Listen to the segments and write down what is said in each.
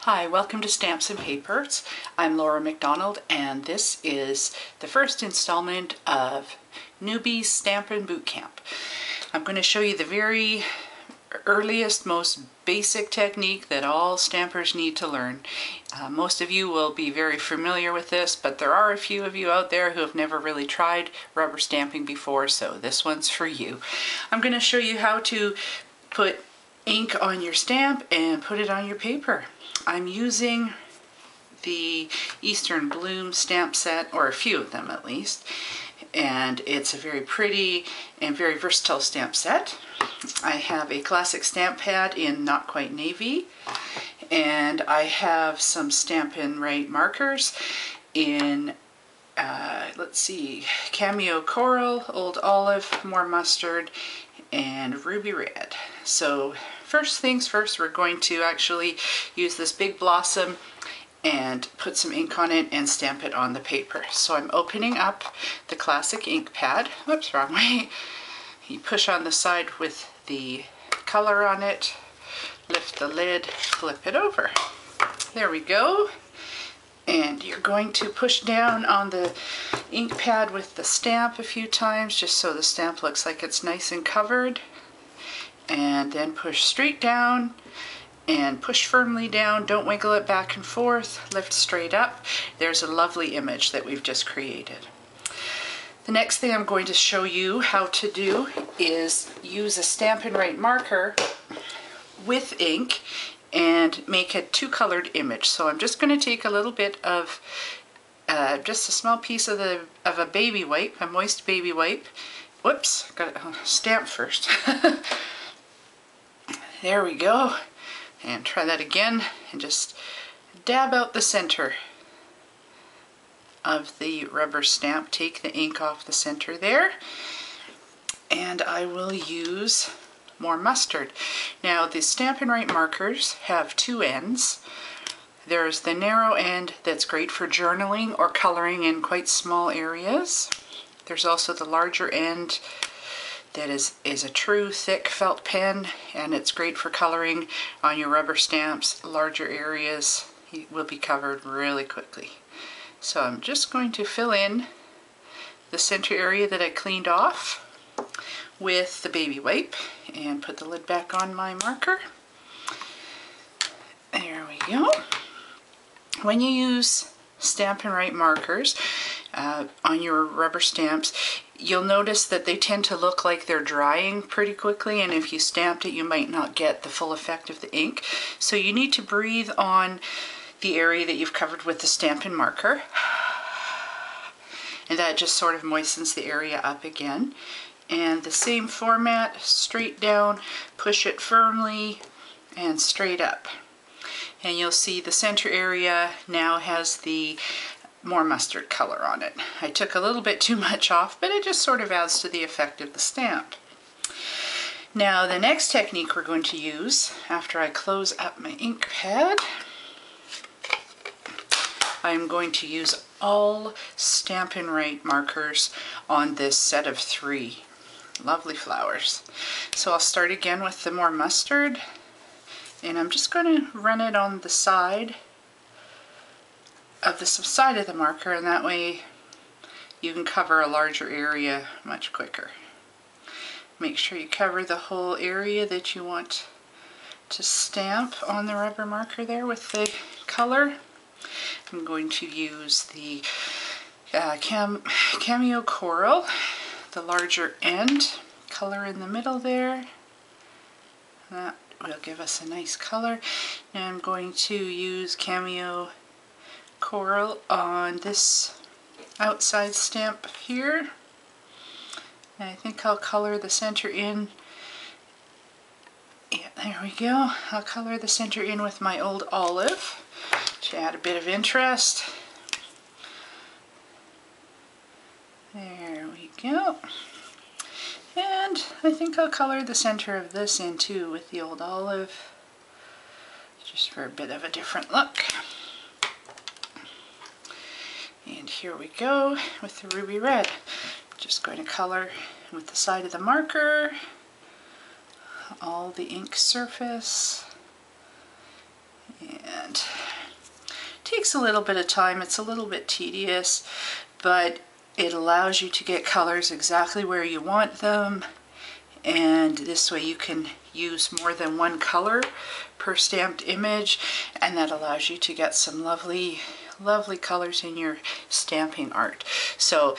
Hi, welcome to Stamps and Papers. I'm Laura McDonald and this is the first installment of Newbie Stampin' Bootcamp. I'm going to show you the very earliest, most basic technique that all stampers need to learn. Most of you will be very familiar with this, but there are a few of you out there who have never really tried rubber stamping before, so this one's for you. I'm going to show you how to put ink on your stamp and put it on your paper. I'm using the Eastern Bloom stamp set, or a few of them at least, and it's a very pretty and very versatile stamp set. I have a classic stamp pad in Not Quite Navy, and I have some Stampin Write markers in let's see, Cameo Coral, Old Olive, More Mustard, and Ruby Red. So first things first, we're going to actually use this big blossom and put some ink on it and stamp it on the paper. So I'm opening up the classic ink pad. Whoops, wrong way. You push on the side with the color on it, lift the lid, flip it over. There we go. And you're going to push down on the ink pad with the stamp a few times just so the stamp looks like it's nice and covered. And then push straight down and push firmly down. Don't wiggle it back and forth. Lift straight up. There's a lovely image that we've just created. The next thing I'm going to show you how to do is use a Stampin' Write marker with ink and make a two-colored image. So I'm just going to take a little bit of just a small piece of a baby wipe, a moist baby wipe. Whoops, got to stamp first. There we go. And try that again and just dab out the center of the rubber stamp. Take the ink off the center there. And I will use More Mustard. Now the Stampin' Write markers have two ends. There's the narrow end that's great for journaling or coloring in quite small areas. There's also the larger end that is a true thick felt pen, and it's great for coloring on your rubber stamps. Larger areas will be covered really quickly. So I'm just going to fill in the center area that I cleaned off with the baby wipe and put the lid back on my marker. There we go. When you use Stampin' Write markers on your rubber stamps, you'll notice that they tend to look like they're drying pretty quickly, and if you stamped it you might not get the full effect of the ink. So you need to breathe on the area that you've covered with the Stampin' marker, and that just sort of moistens the area up again. And the same format, straight down, push it firmly and straight up. And you'll see the center area now has the More Mustard color on it. I took a little bit too much off, but it just sort of adds to the effect of the stamp. Now the next technique we're going to use, after I close up my ink pad, I'm going to use all Stampin' Write markers on this set of 3. Lovely flowers. So I'll start again with the More Mustard, and I'm just going to run it on the side of the marker, and that way you can cover a larger area much quicker. Make sure you cover the whole area that you want to stamp on the rubber marker there with the color. I'm going to use the Cameo Coral, the larger end, color in the middle there. That will give us a nice color. Now I'm going to use Cameo Coral on this outside stamp here. And I think I'll color the center in. Yeah, there we go. I'll color the center in with my Old Olive to add a bit of interest. There we go. And I think I'll color the center of this in too with the Old Olive, just for a bit of a different look. And here we go with the Ruby Red. Just going to color with the side of the marker all the ink surface, and and takes a little bit of time. It's a little bit tedious, but it allows you to get colors exactly where you want them, and this way you can use more than one color per stamped image, and that allows you to get some lovely colors in your stamping art. So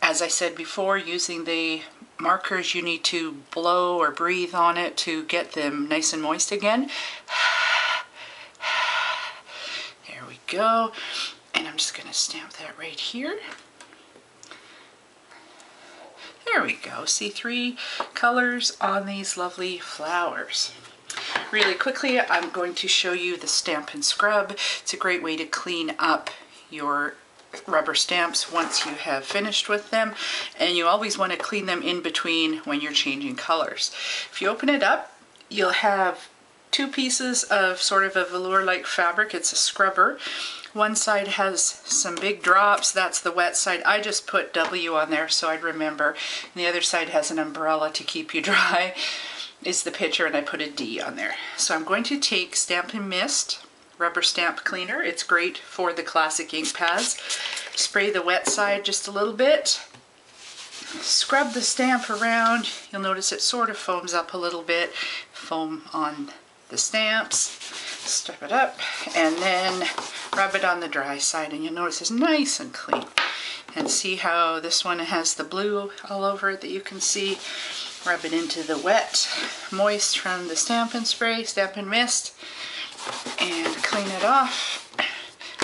as I said before, using the markers, you need to blow or breathe on it to get them nice and moist again. There we go. And I'm just going to stamp that right here. There we go. See, 3 colors on these lovely flowers. Really quickly, I'm going to show you the Stampin' Scrub. It's a great way to clean up your rubber stamps once you have finished with them, and you always want to clean them in between when you're changing colors. If you open it up, you'll have 2 pieces of sort of a velour-like fabric. It's a scrubber. One side has some big drops, that's the wet side. I just put W on there so I'd remember. And the other side has an umbrella to keep you dry, is the picture, and I put a D on there. So I'm going to take Stampin' Mist rubber stamp cleaner. It's great for the classic ink pads. Spray the wet side just a little bit. Scrub the stamp around. You'll notice it sort of foams up a little bit. Foam on the stamps. Strip it up and then rub it on the dry side, and you'll notice it's nice and clean. And see how this one has the blue all over it that you can see. Rub it into the wet, moist from the Stampin' Spray, Stampin' Mist, and clean it off.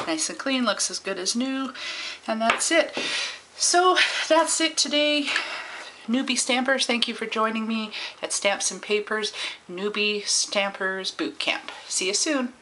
Nice and clean, looks as good as new, and that's it. So that's it today. Newbie Stampers, thank you for joining me at Stamps and Papers Newbie Stampers Bootcamp. See you soon.